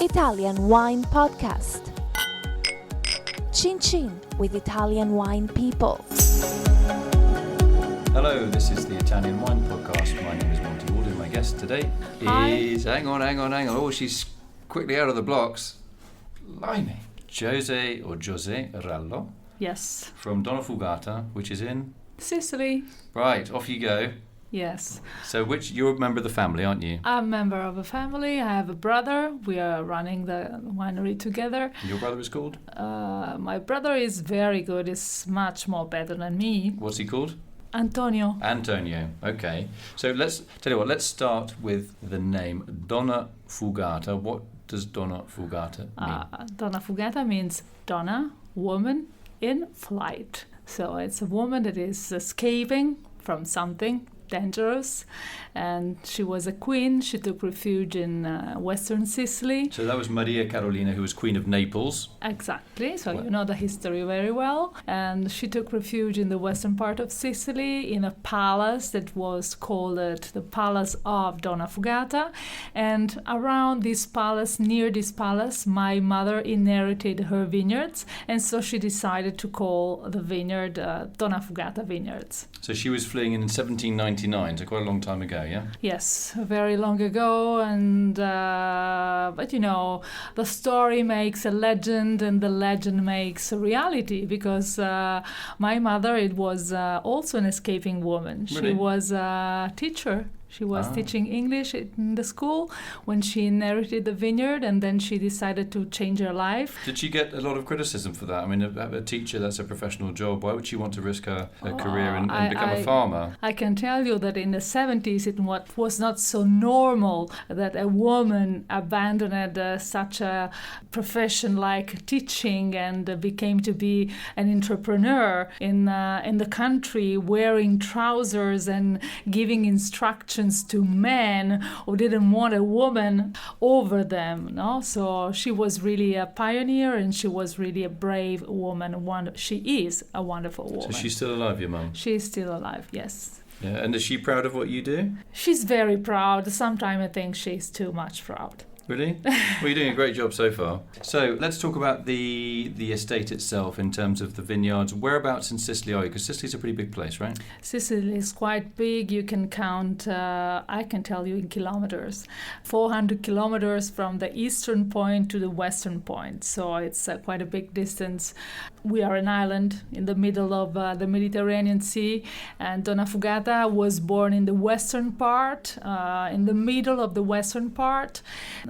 Italian Wine Podcast. Chin Chin with Italian wine people. Hello, this is the Italian Wine Podcast. My name is Monty Waldin. My guest today is... Hang on. Oh, she's quickly out of the blocks. Blimey. José Rallo. Yes. From Donna Fugata, which is in... Sicily. Right, off you go. Yes. So you're a member of the family, aren't you? I'm a member of a family. I have a brother. We are running the winery together. And your brother is called? My brother is very good. He's much more better than me. What's he called? Antonio. Okay. So let's start with the name Donna Fugata. What does Donna Fugata mean? Donna Fugata means Donna, woman in flight. So it's a woman that is escaping from something dangerous, and she was a queen. She took refuge in western Sicily. So that was Maria Carolina, who was Queen of Naples. Exactly, so you know the history very well. And she took refuge in the western part of Sicily in a palace that was called the Palace of Donna Fugata. And around this palace, near this palace, my mother inherited her vineyards, and so she decided to call the vineyard Donna Fugata Vineyards. So she was fleeing in 1799, so quite a long time ago, yeah? Yes, very long ago, and but you know, the story makes a legend, and the legend makes a reality, because my mother, it was also an escaping woman. Really? She was a teacher. She was teaching English in the school when she inherited the vineyard, and then she decided to change her life. Did she get a lot of criticism for that? I mean, a teacher, that's a professional job. Why would she want to risk her career and become a farmer? I can tell you that in the 70s it was not so normal that a woman abandoned such a profession like teaching and became to be an entrepreneur in the country, wearing trousers and giving instructions to men who didn't want a woman over them. No? So she was really a pioneer, and she was really a brave woman. She is a wonderful woman. So she's still alive, your mum? She's still alive, yes. Yeah, and is she proud of what you do? She's very proud. Sometimes I think she's too much proud. Really? Well, you're doing a great job so far. So let's talk about the estate itself in terms of the vineyards. Whereabouts in Sicily are you? Because Sicily's a pretty big place, right? Sicily is quite big. You can count, I can tell you in kilometers, 400 kilometers from the eastern point to the western point. So it's quite a big distance. We are an island in the middle of the Mediterranean Sea, and Donna Fugata was born in the western part, in the middle of the western part,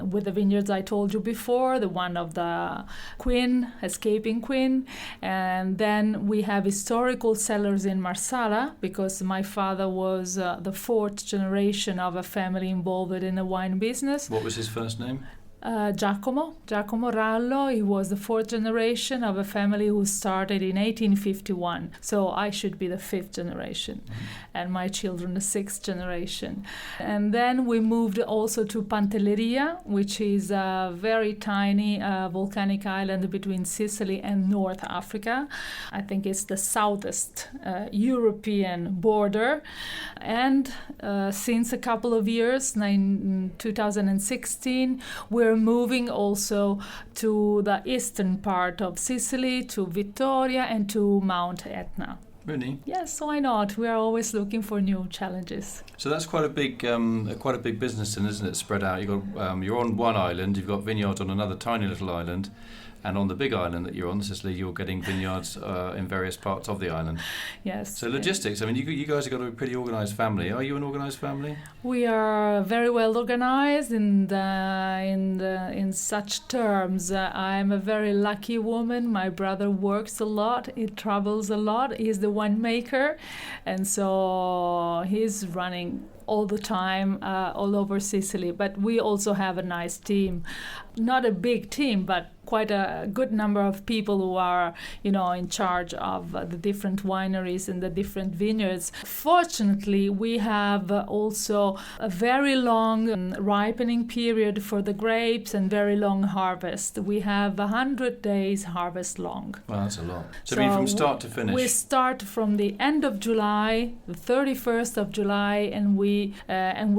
with the vineyards I told you before, the one of the queen, escaping queen. And then we have historical cellars in Marsala, because my father was the fourth generation of a family involved in the wine business. What was his first name? Giacomo Rallo. He was the fourth generation of a family who started in 1851. So I should be the fifth generation, and my children the sixth generation. And then we moved also to Pantelleria, which is a very tiny volcanic island between Sicily and North Africa. I think it's the southest European border. And since a couple of years, in 2016, we're moving also to the eastern part of Sicily, to Vittoria and to Mount Etna. Really? Yes, why not? We are always looking for new challenges. So that's quite a big business, then, isn't it? Spread out. You're on one island. You've got vineyards on another tiny little island. And on the big island that you're on, Sicily, you're getting vineyards in various parts of the island. Yes. So logistics. I mean, you guys have got a pretty organised family. Are you an organised family? We are very well organised in such terms. I'm a very lucky woman. My brother works a lot. He travels a lot. He's the winemaker, and so he's running all the time all over Sicily. But we also have a nice team. Not a big team, but quite a good number of people who are, in charge of the different wineries and the different vineyards. Fortunately, we have also a very long ripening period for the grapes and very long harvest. We have 100 days harvest long. Wow, that's a lot. So I mean, from start to finish? We start from the end of July, the 31st of July, and we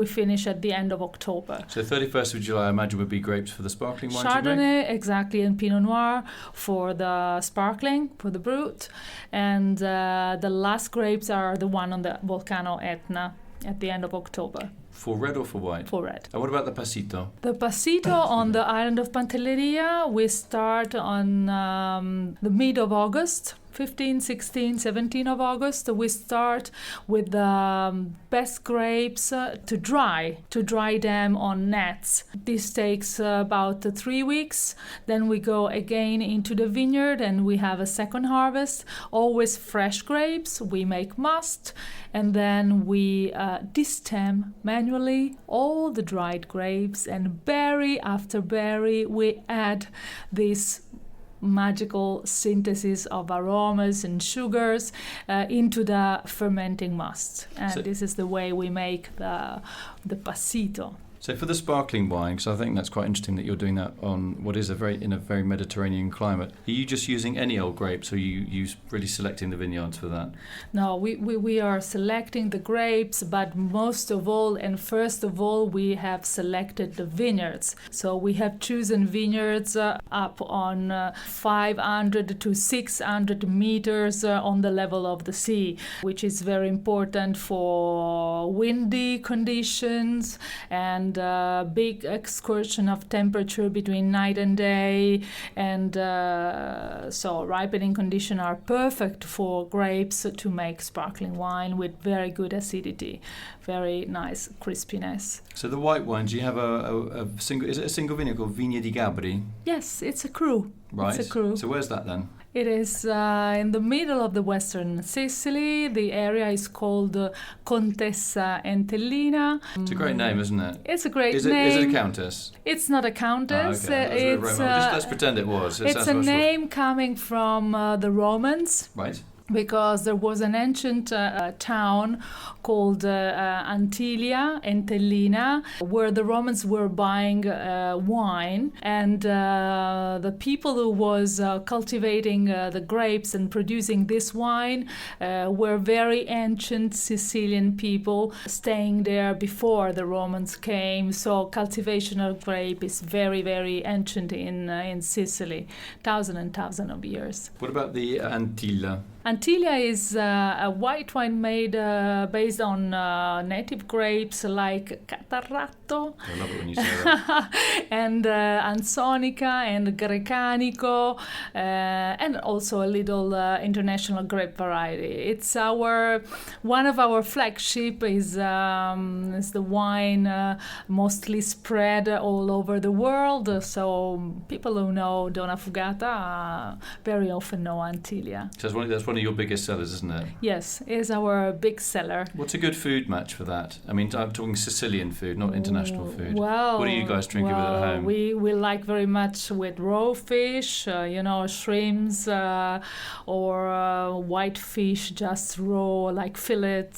finish at the end of October. So 31st of July, I imagine, would be grapes for the sparkling wine. Chardonnay, exactly, and Pinot Noir for the sparkling, for the brut. And the last grapes are the one on the Volcano Etna at the end of October. For red or for white? For red. And what about the Passito? The Passito on the island of Pantelleria, we start on the mid of August. 15, 16, 17 of August, we start with the best grapes to dry them on nets. This takes about 3 weeks. Then we go again into the vineyard and we have a second harvest, always fresh grapes. We make must and then we destem manually all the dried grapes, and berry after berry we add this magical synthesis of aromas and sugars into the fermenting must. And this is the way we make the Passito. So for the sparkling wine, because I think that's quite interesting that you're doing that on what is in a very Mediterranean climate. Are you just using any old grapes, or are you really selecting the vineyards for that? No, we are selecting the grapes, but most of all and first of all, we have selected the vineyards. So we have chosen vineyards up on 500 to 600 meters on the level of the sea, which is very important for windy conditions and big excursion of temperature between night and day, and so ripening conditions are perfect for grapes to make sparkling wine with very good acidity, very nice crispiness. So the white wines, you have a single, is it a single vineyard called Vigna di Gabri? Yes, it's a cru. Right. It's a cru. So where's that then? It is in the middle of the western Sicily. The area is called Contessa Entellina. It's a great name, isn't it? It's a great name. Is it a countess? It's not a countess. Okay. Let's pretend it was. It's a name coming from the Romans. Right. Because there was an ancient town called Anthilia, Entellina, where the Romans were buying wine, and the people who was cultivating the grapes and producing this wine were very ancient Sicilian people staying there before the Romans came. So cultivation of grape is very, very ancient in Sicily, thousands of years. What about the Anthilia? Anthilia is a white wine made based on native grapes like Catarratto. I love it when you say that. And Ansonica and Grecanico, and also a little international grape variety. It's one of our flagship is the wine mostly spread all over the world. So people who know Donna Fugata very often know Anthilia. So that's one of your biggest sellers, isn't it? Yes, it's our big seller. What's a good food match for that? I mean, I'm talking Sicilian food, not international food. Well, what are you guys drinking with at home? We like very much with raw fish, shrimps or white fish, just raw, like fillet.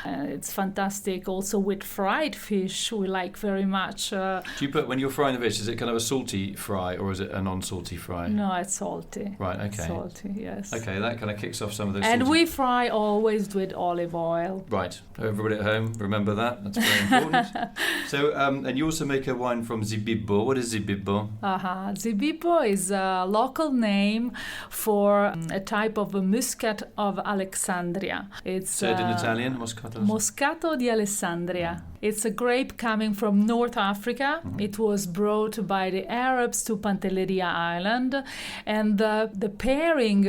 It's fantastic. Also with fried fish, we like very much. Do you put, when you're frying the fish, is it kind of a salty fry or is it a non-salty fry? No, it's salty. Right, okay. Salty, yes. Okay, that kind of kicks off some of those. And we fry always with olive oil. Right. Everybody at home, remember that. That's very important. So, and you also make a wine from Zibibbo. What is Zibibbo? Zibibbo is a local name for a type of a muscat of Alexandria. It's Say it in Italian, Moscato. Moscato di Alessandria. It's a grape coming from North Africa. Mm-hmm. It was brought by the Arabs to Pantelleria Island, and the pairing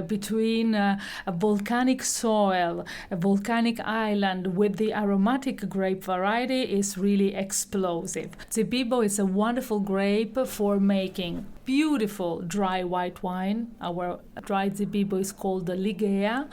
between a volcanic soil, a volcanic island with the aromatic grape variety is really explosive. Zibibbo is a wonderful grape for making beautiful dry white wine. Our dry Zibibbo is called the Lighea,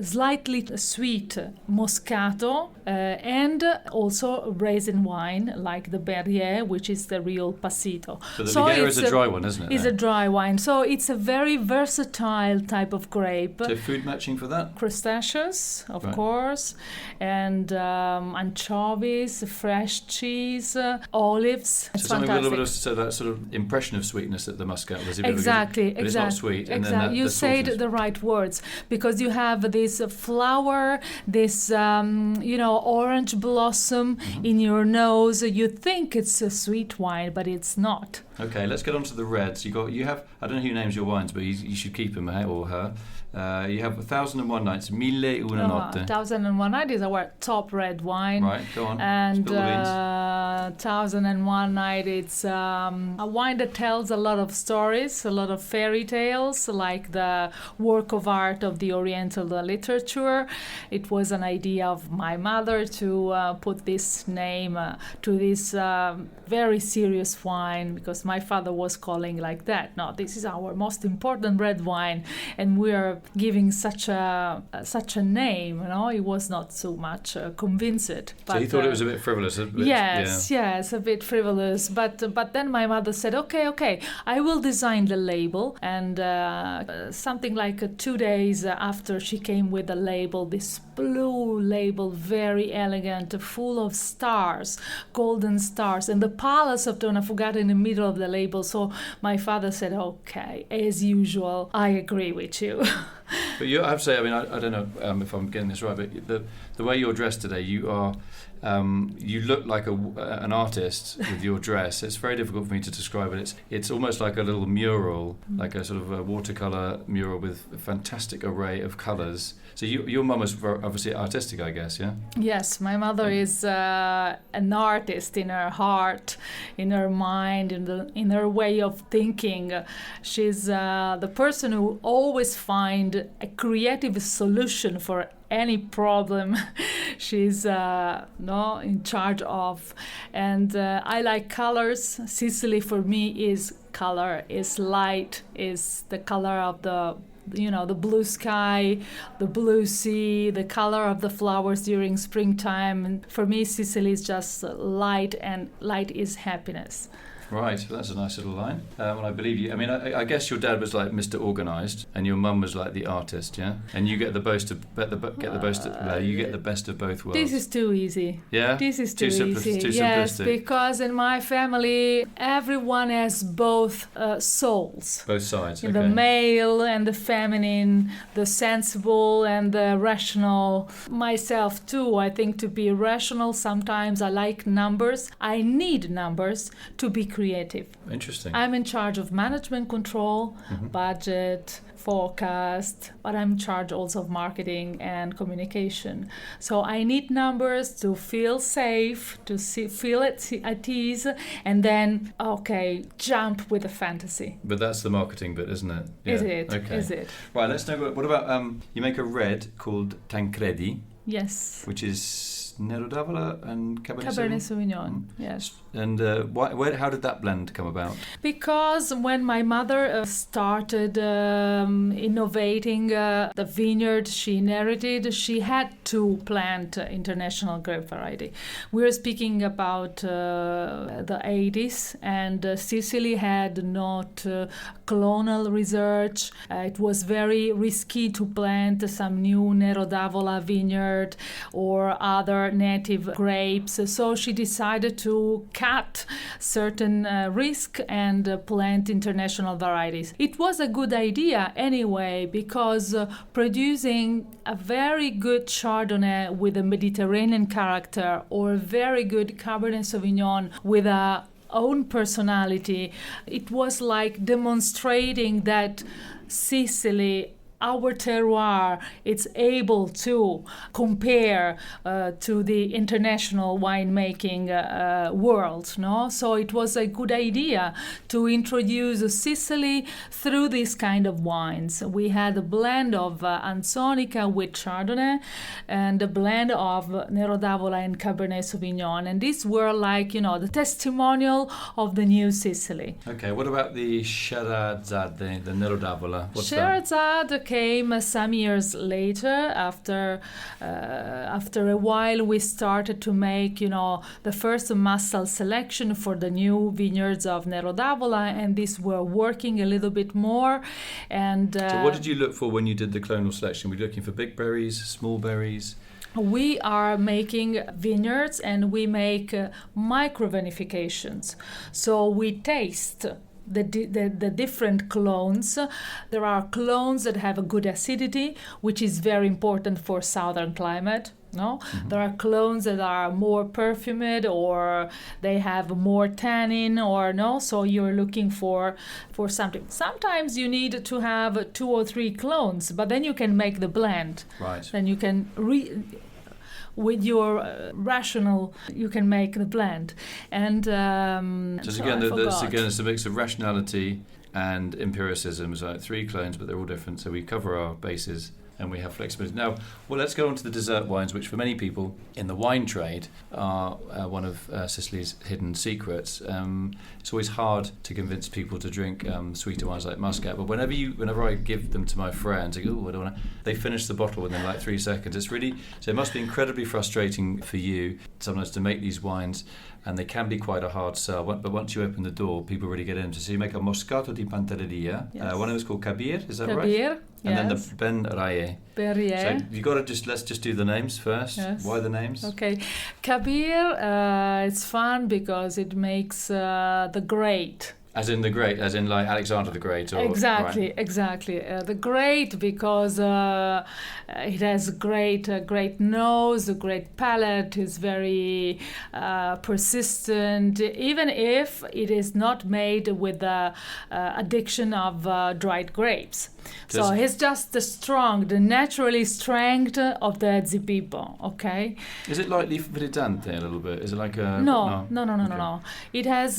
slightly sweet Moscato, and also raisin wine like the Berrier, which is the real Passito. So the Lighea is a dry one, isn't it? It's a dry wine. So it's a very versatile type of grape. So food matching for that? Crustaceous, of course, and anchovies, fresh cheese, olives. It's something fantastic. with a little bit of that sort of impression of sweetness that the Muscat was. Exactly. But it's not sweet. And exactly. then You said the right words, because you have this flower, this orange blossom in your nose. You think it's a sweet wine, but it's not. Okay, let's get on to the reds. You have I don't know who names your wines, but you should keep them, or her. You have 1001 Nights, Mille Una Notte. 1001 Nights is our top red wine. Right, go on. And Spill the beans. 1001 Night, it's a wine that tells a lot of stories, a lot of fairy tales, like the work of art of the Oriental literature. It was an idea of my mother to put this name to this very serious wine, because my father was calling like that. No, this is our most important red wine, and we are giving such a name. He was not so much convinced. So he thought it was a bit frivolous. Yes, a bit frivolous. But then my mother said, okay, I will design the label. And something like 2 days after she came with the label, this blue label, very elegant, full of stars, golden stars, and the palace of Donna Fugata in the middle of the label. So my father said, okay, as usual, I agree with you. But I have to say, I mean, I don't know if I'm getting this right, but the way you're dressed today, you are. You look like an artist with your dress. It's very difficult for me to describe it. It's almost like a little mural, like a sort of a watercolor mural with a fantastic array of colors. So your mum is obviously artistic, I guess, yeah? Yes, my mother is an artist in her heart, in her mind, in her way of thinking. She's the person who always finds a creative solution for any problem she's in charge of. And I like colors. Sicily for me is color, is light, is the color of the blue sky, the blue sea, the color of the flowers during springtime. And for me, Sicily is just light, and light is happiness. Right, that's a nice little line. And I believe you. I mean, I guess your dad was like Mr. Organised, and your mum was like the artist, yeah. And you get the best of both worlds. This is too easy. Yeah. This is too easy. Too yes, simplistic. because in my family, everyone has both souls. Both sides. Okay. The male and the feminine, the sensible and the rational. Myself too. I think to be rational, sometimes I like numbers. I need numbers to be creative. Interesting. I'm in charge of management control, budget, forecast, but I'm in charge also of marketing and communication. So I need numbers to feel safe, to feel at ease, and then, jump with a fantasy. But that's the marketing bit, isn't it? Yeah. Is it? Okay. Is it? Right, let's know, what about, you make a red called Tancredi. Yes. Which is Nero d'Avola and Cabernet Sauvignon. Yes. And how did that blend come about? Because when my mother started innovating the vineyard she inherited, she had to plant international grape variety. We are speaking about the 80s, and Sicily had not colonial research. It was very risky to plant some new Nero d'Avola vineyard or other native grapes. So she decided to cut certain risk and plant international varieties. It was a good idea anyway, because producing a very good Chardonnay with a Mediterranean character, or a very good Cabernet Sauvignon with a own personality, it was like demonstrating that Sicily our terroir it's able to compare to the international winemaking world, no? So it was a good idea to introduce Sicily through this kind of wines. We had a blend of Anzonica with Chardonnay and a blend of Nero d'Avola and Cabernet Sauvignon, and these were like, the testimonial of the new Sicily. Okay, what about the Scheherazade, the Nero d'Avola? What's Scheherazade came some years later. After a while, we started to make, the first muscle selection for the new vineyards of Nero d'Avola, and these were working a little bit more. And so what did you look for when you did the clonal selection? Were you looking for big berries, small berries? We are making vineyards and we make micro-vinifications. So we taste the different clones. There are clones that have a good acidity, which is very important for southern climate. No, there are clones that are more perfumed or they have more tannin or no. So you're looking for something. Sometimes you need to have 2 or 3 clones, but then you can make the blend. Right. Then you can with your rational, you can make the blend. And so again, it's a mix of rationality and empiricism. It's like 3 clones, but they're all different. So we cover our bases and we have flexibility. Now, well, let's go on to the dessert wines, which for many people in the wine trade are one of Sicily's hidden secrets. It's always hard to convince people to drink sweeter wines like Muscat, but whenever I give them to my friends, I go, I don't want to. They finish the bottle within like 3 seconds. So it must be incredibly frustrating for you sometimes to make these wines, and they can be quite a hard sell. But once you open the door, people really get into. So you make a Moscato di Pantelleria. Yes. One of them is called Kabir, is that right? Kabir, And then yes. the Ben Raye. Perrier. So you got to let's just do the names first. Yes. Why the names? Okay, Kabir. It's fun because it makes the great. As in the great, as in like Alexander the Great, or Exactly, right. exactly. The great because it has a great nose, a great palate. Is very persistent, even if it is not made with the addiction of dried grapes. So it's just the naturally strength of the Zibibbo. Okay. Is it like Leaf Vidante a little bit? Is it like a No. It has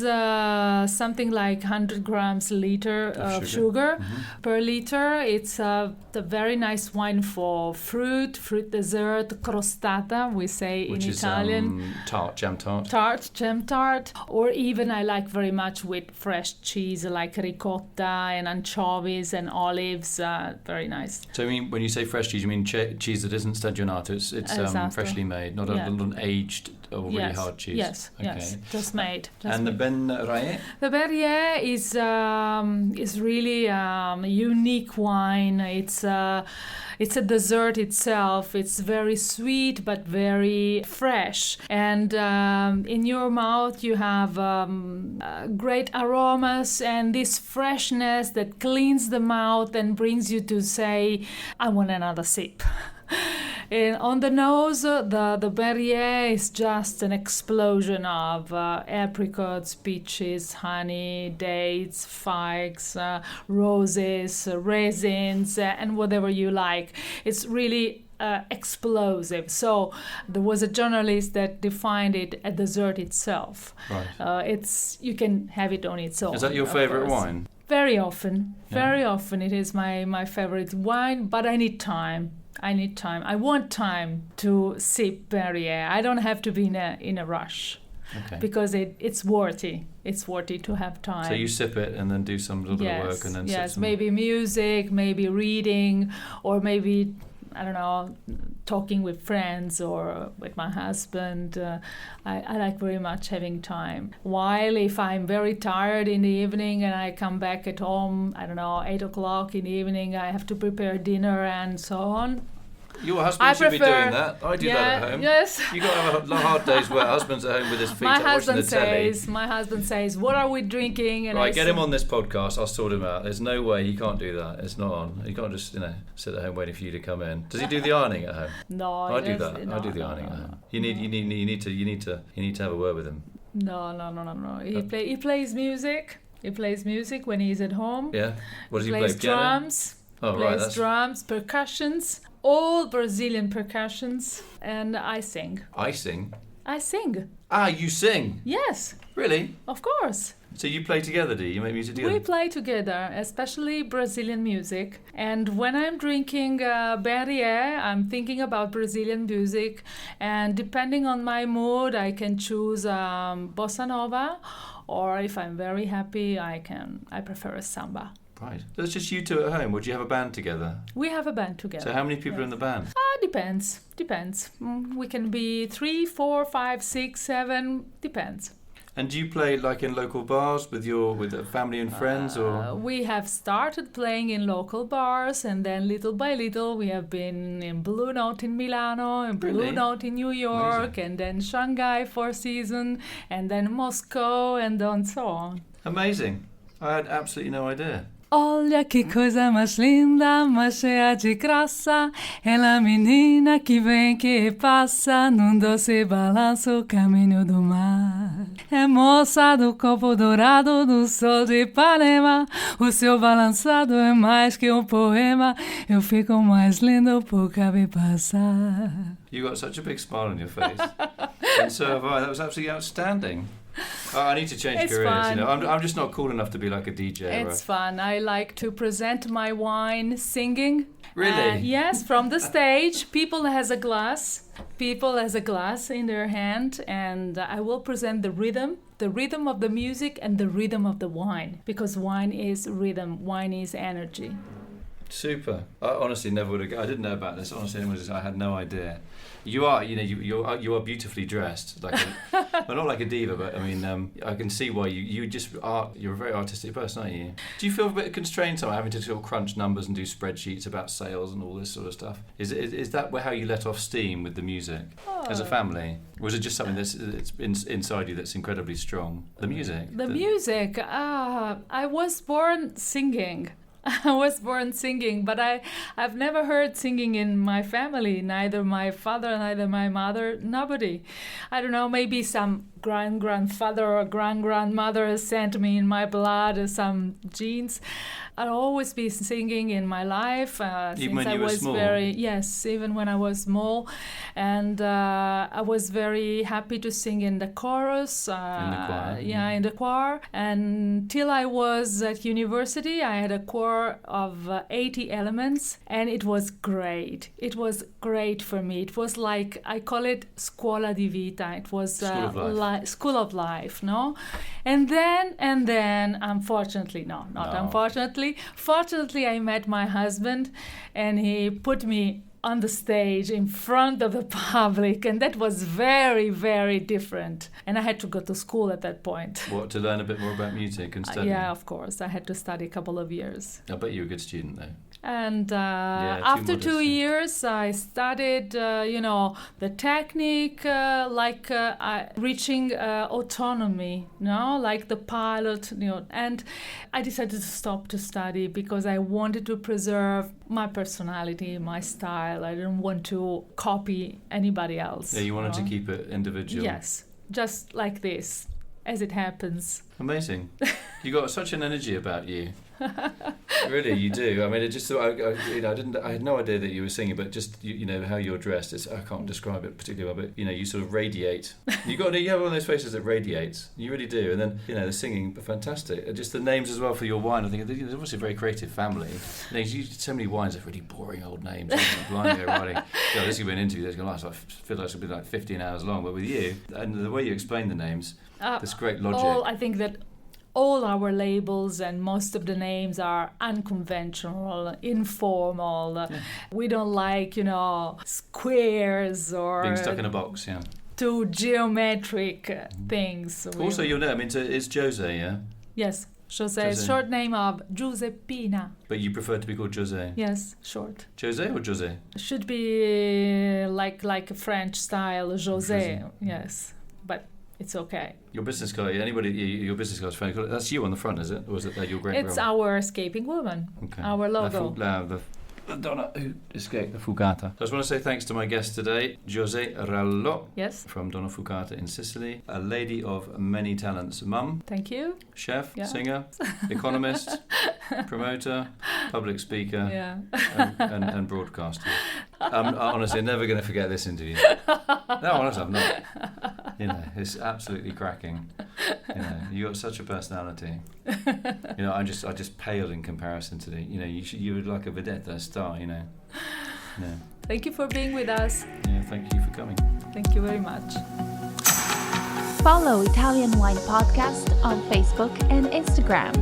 something like 100 grams liter of sugar per liter. It's a very nice wine for fruit dessert, crostata, we say which in is, Italian. jam tart. Jam tart, or even I like very much with fresh cheese like ricotta and anchovies and olives. Very nice. So I mean, when you say fresh cheese, you mean cheese that isn't stagionato. It's Esatto. freshly made, not an aged or really hard cheese. Yes, okay. yes, just made. And the Ben Raye? The Perrier is really a unique wine. It's a dessert itself. It's very sweet but very fresh. And in your mouth you have great aromas and this freshness that cleans the mouth and brings you to say, I want another sip. And on the nose, the Perrier is just an explosion of apricots, peaches, honey, dates, figs, roses, raisins, and whatever you like. It's really explosive. So there was a journalist that defined it a dessert itself. Right. You can have it on its own. Is that your favorite wine? Very often. Very often it is my favorite wine, but I need time. I want time to sip Perrier. I don't have to be in a rush. Okay. Because it's worthy. It's worthy to have time. So you sip it and then do some little bit of work and then sip some. Maybe music, maybe reading, or maybe, I don't know, talking with friends or with my husband. I like very much having time. While if I'm very tired in the evening and I come back at home, I don't know, 8 o'clock in the evening, I have to prepare dinner and so on. Your husband should be doing that. I do that at home. Yes. You got to have a hard day's work. Husband's at home with his feet up watching the telly. My husband says, what are we drinking? And right, get him on this podcast. I'll sort him out. There's no way he can't do that. It's not on. He can't just sit at home waiting for you to come in. Does he do the ironing at home? No, I do that. I do the ironing at home. You need to have a word with him. No. He plays music. He plays music when he's at home. Yeah. What does he play? Plays Piano? drums. Oh, right. Plays drums, percussions, all Brazilian percussions, and I sing. I sing? I sing. Ah, you sing? Yes, Really? of course. So you play together, do you? You make music together? We play together, especially Brazilian music. And when I'm drinking Perrier, I'm thinking about Brazilian music. And depending on my mood, I can choose bossa nova, or if I'm very happy, I prefer a samba. Right. So it's just you two at home, or do you have a band together? We have a band together. So how many people are in the band? Depends. We can be 3, 4, 5, 6, 7. Depends. And do you play like in local bars with family and friends, or? We have started playing in local bars, and then little by little we have been in Blue Note in Milano, and Blue Really? Note in New York, Amazing. and then Shanghai for a season, and then Moscow, and so on. Amazing. I had absolutely no idea. Olha que coisa mais linda, mais cheia de graça, ela menina que vem que passa num doce balanço caminho do mar. É moça do copo dourado do sol de Ipanema, o seu balançado é mais que poema, eu fico mais lindo por caber passar. You got such a big smile on your face. And so have I. That was absolutely outstanding. Oh, I need to change It's careers. fun. You know, I'm just not cool enough to be like a DJ. It's fun. I like to present my wine singing. Really? Yes, from the stage. People has a glass in their hand, and I will present the rhythm of the music and the rhythm of the wine, because wine is rhythm, wine is energy. Super. I honestly never would have. I didn't know about this. Honestly, I had no idea. You are, you are beautifully dressed, like, well, not like a diva, but I mean, I can see why you just are. You're a very artistic person, aren't you? Do you feel a bit constrained somewhere, having to sort of crunch numbers and do spreadsheets about sales and all this sort of stuff? Is that how you let off steam with the music as a family, or is it just something that's inside you that's incredibly strong? The music. The music. I was born singing. But I've never heard singing in my family, neither my father, neither my mother, nobody. I don't know, maybe some grandfather or grandmother sent me in my blood some genes. I'll always be singing in my life Even when you were small? Yes, even when I was small. And I was very happy to sing in the chorus. In the choir? Yeah, in the choir. And till I was at university, I had a choir of 80 elements, and it was great. It was great for me. It was like, I call it scuola di vita. It was School of life. school of life, no? And then, unfortunately, fortunately, I met my husband, and he put me on the stage in front of the public, and that was very, very different. And I had to go to school at that point. What, to learn a bit more about music and study? Yeah, of course. I had to study a couple of years. I bet you were a good student, though. And too after 2 modest, yeah. years, I studied, the technique, reaching autonomy, like the pilot, and I decided to stop to study because I wanted to preserve my personality, my style. I didn't want to copy anybody else. Yeah, you wanted to keep it individual. Yes, just like this, as it happens. Amazing. You got such an energy about you. Really, you do. I mean, it just I had no idea that you were singing, but just how you're dressed. I can't describe it particularly well, but you sort of radiate. You have one of those faces that radiates. You really do. And then the singing, fantastic. Just the names as well for your wine. I think there's obviously a very creative family. So many wines have really boring old names. Blindly writing. This could be an interview that's going to last. I feel like it's going to be like 15 hours long. But with you and the way you explain the names, there's great logic. I think that all our labels and most of the names are unconventional, informal. Yeah. We don't like, squares or being stuck in a box, yeah. Too geometric things. Also, your name, is José, yeah? Yes, José is short name of Giuseppina. But you prefer to be called José? Yes, short. José or José? Should be like a French style, José. Yes, but it's okay. Your business card, your business card's funny. That's you on the front, is it? Or is it your great It's our escaping woman, okay. Our logo. The Donna who escaped the Fugata. I just want to say thanks to my guest today, José Rallo. Yes. From Donna Fugata in Sicily. A lady of many talents. Mum. Thank you. Chef, singer, economist, promoter, public speaker, Yeah. and broadcaster. I'm honestly never going to forget this interview. No, honestly, I'm not. You know, it's absolutely cracking. You know, you got such a personality. You know, I just pale in comparison to the. You know, you were like a vedette, a star. You know. Yeah. Thank you for being with us. Yeah. Thank you for coming. Thank you very much. Follow Italian Wine Podcast on Facebook and Instagram.